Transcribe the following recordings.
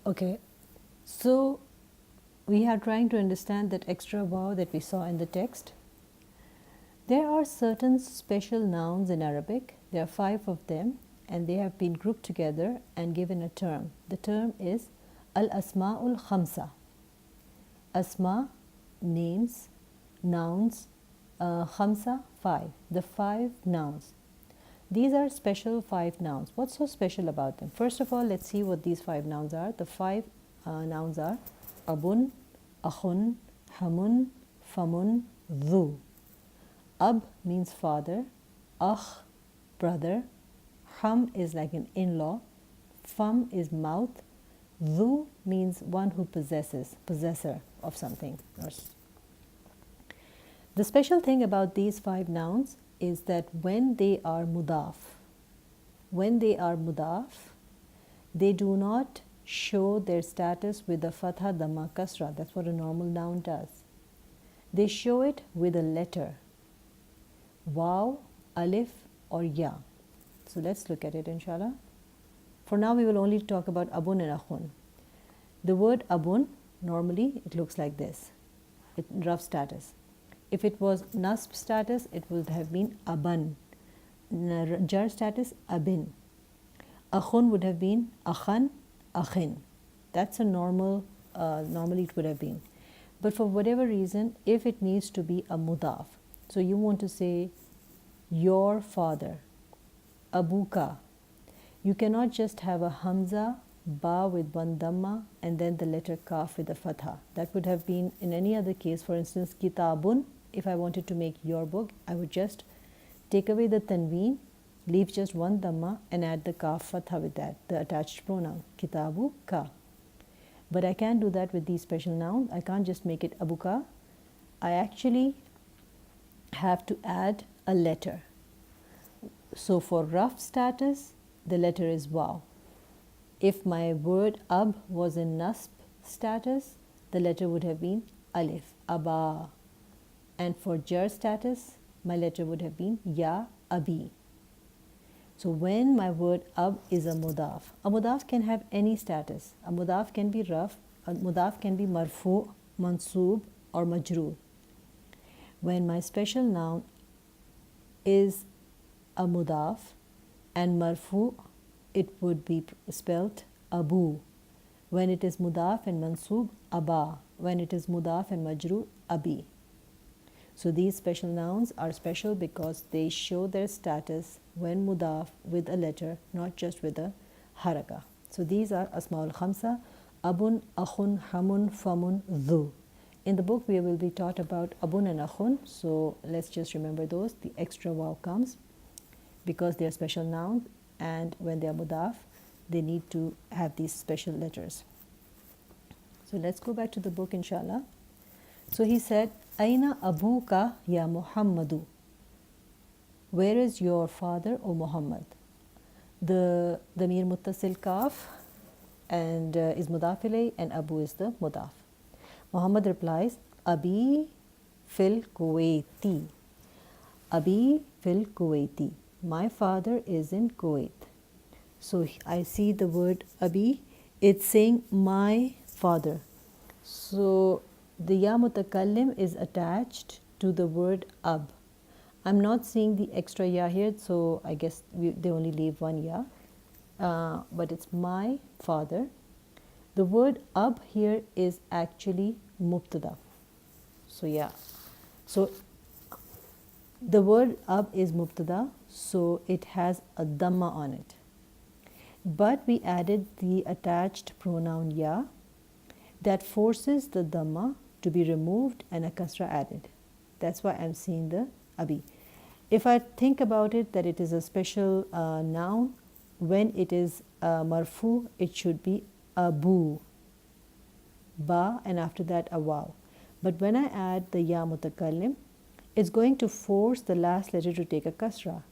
Okay, so we are trying to understand that extra wow that we saw in the text. There are certain special nouns in Arabic. There are 5 of them, and they have been grouped together and given a term. The term is Al-Asma'ul Khamsa. Asma, names, nouns, Khamsa, 5. The 5 nouns. These are special 5 nouns. What's so special about them? First of all, let's see what these 5 nouns are. The 5 nouns are Abun, Akhun, Hamun, Famun, Dhu. Ab means father, Akh, brother, Ham is like an in-law, Fam is mouth, Dhu means one who possesses, possessor of something. The special thing about these 5 nouns is that when they are mudaf, they do not show their status with a fatha, dhamma, kasra. That's what a normal noun does. They show it with a letter, waw, alif or ya. So let's look at it, inshallah. For now we will only talk about abun and akhun. The word abun, normally it looks like this, rough status. If it was nasb status, it would have been aban. Jar status, abin. Akhun would have been akhan, akhin. That's a normal, normally it would have been. But for whatever reason, if it needs to be a mudaf, so you want to say your father, abuka, you cannot just have a hamza, ba with one dhamma, and then the letter kaf with a fatha. That would have been in any other case. For instance, kitabun, if I wanted to make your book, I would just take away the tanween, leave just one dhamma, and add the kaf fatha with that, the attached pronoun, kitabu ka. But I can't do that with these special nouns. I can't just make it abuka. I actually have to add a letter. So for rough status, the letter is waw. If my word ab was in nasb status, the letter would have been alif, aba. And for jar status, my letter would have been ya, abi. So when my word ab is a mudaf can have any status. A mudaf can be rough, a mudaf can be marfu, mansoob or majroor. When my special noun is a mudaf and marfu, it would be spelt abu. When it is mudaf and mansoob, aba. When it is mudaf and majroor, abi. So these special nouns are special because they show their status when mudaf with a letter, not just with a haraka. So these are Asma'ul Khamsa, Abun, Akhun, Hamun, Famun, Dhu. In the book we will be taught about Abun and Akhun, so let's just remember those. The extra waw comes because they are special nouns, and when they are mudaf, they need to have these special letters. So let's go back to the book, inshallah. So he said, Aina abuka ya Muhammadu? Where is your father, O Muhammad? The damir muttasil kaf and is mudaf ilay, and abu is the mudaf. Muhammad replies, Abi fil Kuwaiti. Abi fil Kuwaiti. My father is in Kuwait. So I see the word abi, it's saying my father. So the ya mutakallim is attached to the word ab. I'm not seeing the extra ya here, so I guess they only leave one ya. But it's my father. The word ab here is actually mubtada. So yeah. So the word ab is mubtada, so it has a dhamma on it. But we added the attached pronoun ya that forces the dhamma to be removed and a kasra added. That's why I'm seeing the abi. If I think about it, that it is a special noun, when it is marfu, it should be abu, ba, and after that a waw. But when I add the ya mutakallim, it's going to force the last letter to take a kasra.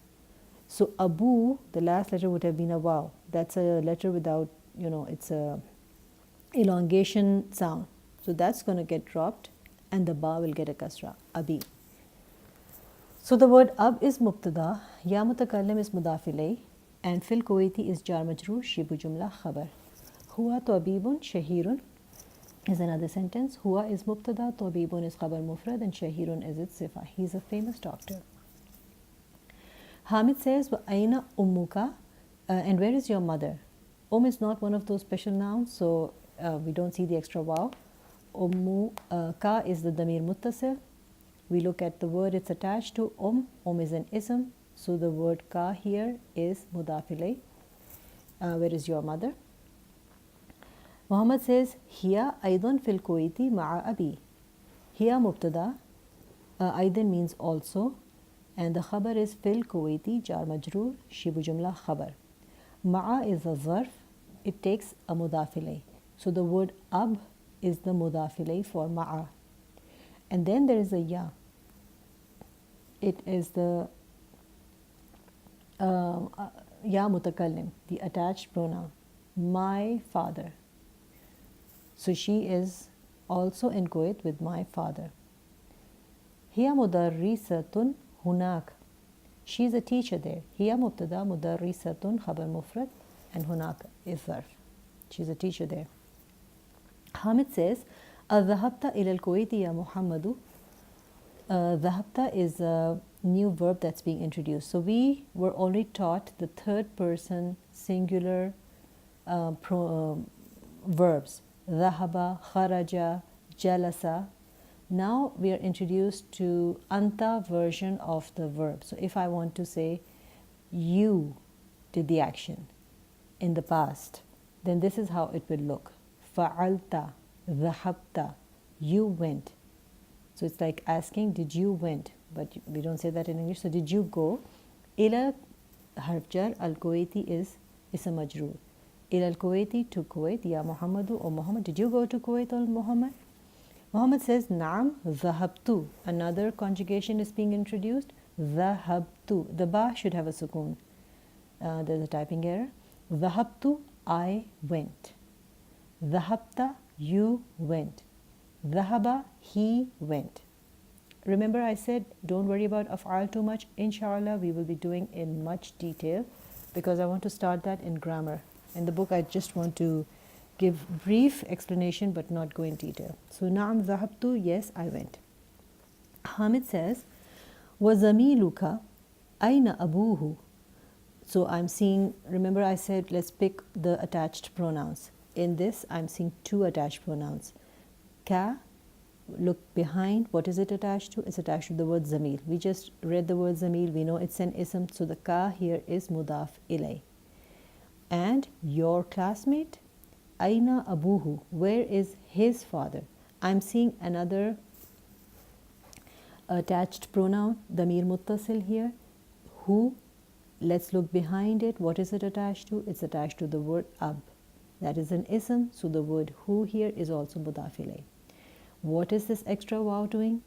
So abu, the last letter would have been a waw. That's a letter without, it's a elongation sound. So that's going to get dropped and the ba will get a kasra, abi. So the word ab is mubtada, ya mutakallim is mudaf ilay, and fil Kuwaiti is jar majroor, shibu jumla khabar. Huwa tabibun shahirun is another sentence. Huwa is mubtada, tabibun is khabar mufrad, and shahirun is its sifa. He's a famous doctor. Hamid says, wa aina ummuka, and where is your mother? Is not one of those special nouns, so we don't see the extra waw. Ummu ka is the damir muttasil. We look at the word it's attached to. Is an ism, so the word ka here is mudaf ilay. Where is your mother? Muhammad says, hiya aydun fil kuwaiti ma'a abi. Hiya mubtada, aydun means also, and the khabar is fil kuwaiti jar majroor, shibu jumla khabar. Ma'a is a zarf, it takes a mudaf ilay. So the word ab is the mudaf ilay for ma'a. And then there is a ya. It is the ya mutakallim, the attached pronoun. My father. So she is also in Kuwait with my father. Hiya mudarrisatun hunak. She is a teacher there. Hiya mubtada, mudarrisatun khabar mufrad, and hunak is zarf. She is a teacher there. Hamid says, "Adhahabta ila al-Kuwaiti ya Muhammadu." Dhahabta is a new verb that's being introduced. So we were already taught the third person singular verbs. Dhahaba, kharaja, jalasa. Now we are introduced to anta version of the verb. So if I want to say you did the action in the past, then this is how it will look. Fa'alta, dhahabta, you went. So it's like asking, did you went? But we don't say that in English. So did you go? Ila harf jar, al-Kuwaiti is ism majroor. Ila al-Kuwaiti, to Kuwait, ya Muhammadu, or Muhammad, did you go to Kuwait, or Muhammad? Muhammad says, Naam, dhahabtu. Another conjugation is being introduced. Dhahabtu. The ba should have a sukoon. There's a typing error. Dhahabtu, I went. Dhahabta, you went. Dhahaba, he went. Remember I said don't worry about af'al too much. Inshallah we will be doing in much detail because I want to start that in grammar. In the book I just want to give brief explanation but not go in detail. So na'am dhahabtu, yes I went. Hamid says, wa zamiluka aina abuhu. So I'm seeing, remember I said let's pick the attached pronouns. In this I'm seeing two attached pronouns. Ka, look behind, what is it attached to? It's attached to the word zamil. We just read the word zamil, we know it's an ism, so the ka here is mudaf ilay. And your classmate, aina abuhu, where is his father? I'm seeing another attached pronoun, damir muttasil here, who. Let's look behind it, what is it attached to? It's attached to the word ab. That is an ism, so the word who here is also mudaf ilay. What is this extra waw doing?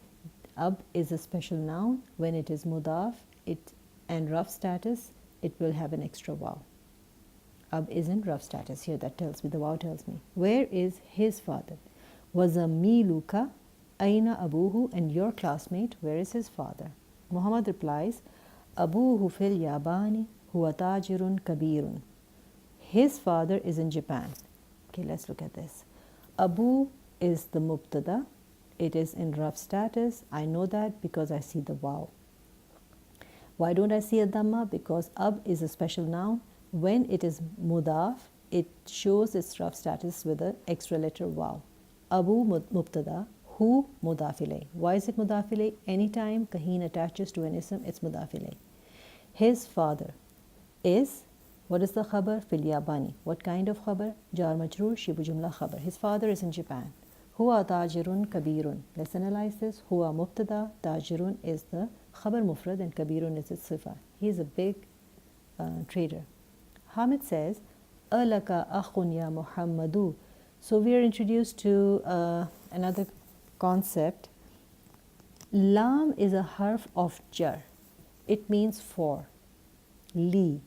Ab is a special noun. When it is mudaf and rough status, it will have an extra waw. Ab is in rough status here, that tells me, the waw tells me. Where is his father? Wazamiluka aina abuhu, and your classmate, where is his father? Muhammad replies, Abuhu fil Yabani huwa tajirun kabirun. His father is in Japan. Okay, let's look at this. Abu is the mubtada. It is in rough status. I know that because I see the waw. Why don't I see a dhamma? Because ab is a special noun. When it is mudaf, it shows its rough status with an extra letter waw. Abu mubtada, hu mudaf ilay. Why is it mudaf ilay? Anytime kahin attaches to an ism, it's mudaf ilay. His father is, what is the khabar? Fil Yabani. What kind of khabar? Jar majroor, shibu jumla khabar. His father is in Japan. Huwa tajirun kabirun. Let's analyze this. Huwa mubtada, tajirun is the khabar mufrad, and kabirun is its sifa. He is a big trader. Hamid says, Alaka akhun ya Muhammadu. So we are introduced to another concept. Lam is a harf of jar. It means for. Li.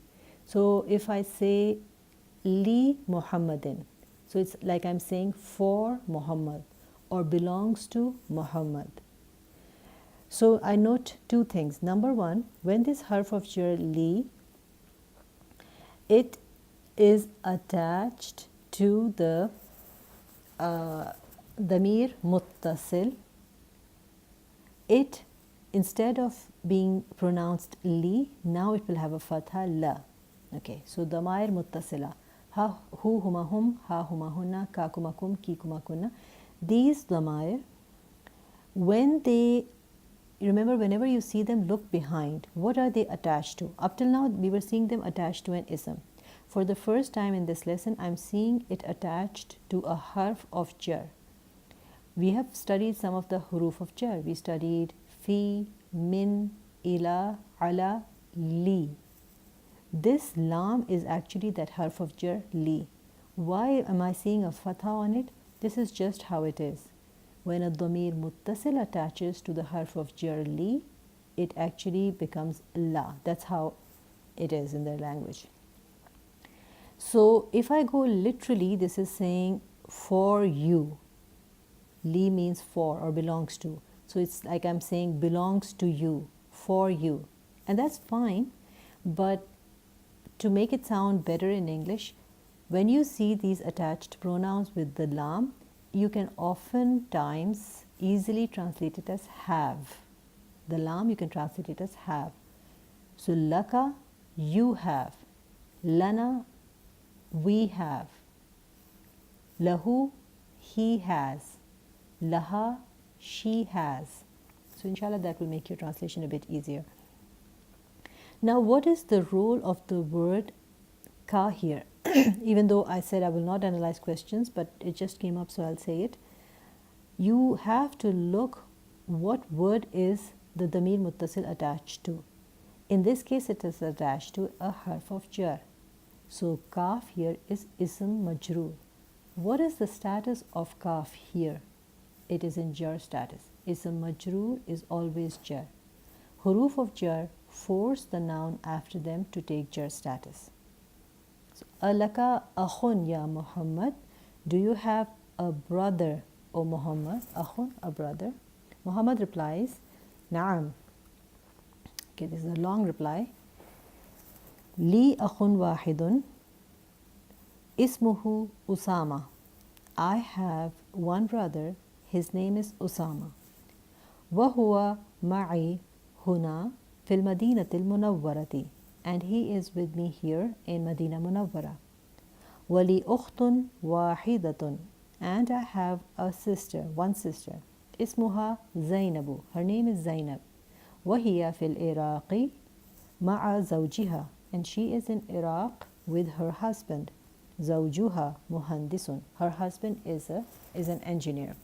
So if I say Li Muhammadin, so it's like I'm saying for Muhammad or belongs to Muhammad. So I note two things. Number one, when this harf of jar li, it is attached to the damir muttasil, it, instead of being pronounced li, now it will have a fatha la. Okay, so damair muttasila, ha hu huma hum, ha huma hunna, ka kuma kum, ki kuma kunna. These damair, when they, remember, whenever you see them, look behind. What are they attached to? Up till now, we were seeing them attached to an ism. For the first time in this lesson, I'm seeing it attached to a harf of jar. We have studied some of the huruf of jar. We studied fi, min, ila, ala, li. This lam is actually that harf of jar, li. Why am I seeing a fatha on it? This is just how it is. When a dhamir muttasil attaches to the harf of jar li, it actually becomes la. That's how it is in their language. So if I go literally, this is saying for you. Li means for or belongs to. So it's like I'm saying belongs to you, for you. And that's fine, but to make it sound better in English, when you see these attached pronouns with the lam, you can oftentimes easily translate it as have. The lam you can translate it as have. So laka, you have. Lana, we have. Lahu, he has. Laha, she has. So inshallah that will make your translation a bit easier. Now what is the role of the word ka here? Even though I said I will not analyze questions, but it just came up, so I'll say it. You have to look what word is the damir muttasil attached to. In this case, it is attached to a harf of jar. So kaf here is ism majroor. What is the status of kaf here? It is in jar status. Ism majroor is always jar. Huruf of jar force the noun after them to take jar status. So, alaka akhun ya Muhammad. Do you have a brother, O Muhammad? Akhun, a brother. Muhammad replies, Naam. Okay, this is a long reply. Li akhun wahidun. Ismuhu Usama. I have one brother. His name is Usama. وهو معي هنا في المدينة المنورة. And he is with me here in Medina Munawwara. وَلِي أُخْتٌ وَاحِدَةٌ. And I have a sister, one sister. اسمها زينب. Her name is Zainab. وهي في العراق مع زوجها. And she is in Iraq with her husband. زوجها مهندس. Her husband is an engineer.